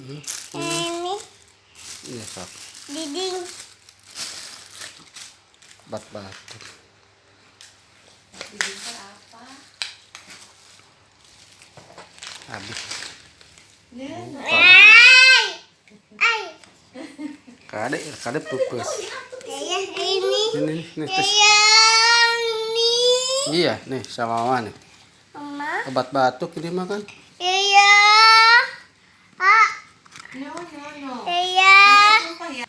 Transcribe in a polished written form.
Ini sok. Diding. Obat batuk. Diding apa? Habis. Kade pupus. Ini tes. Iya, nih sama mama nih. Mama. Obat batuk ini makan. Iya. No. Iya.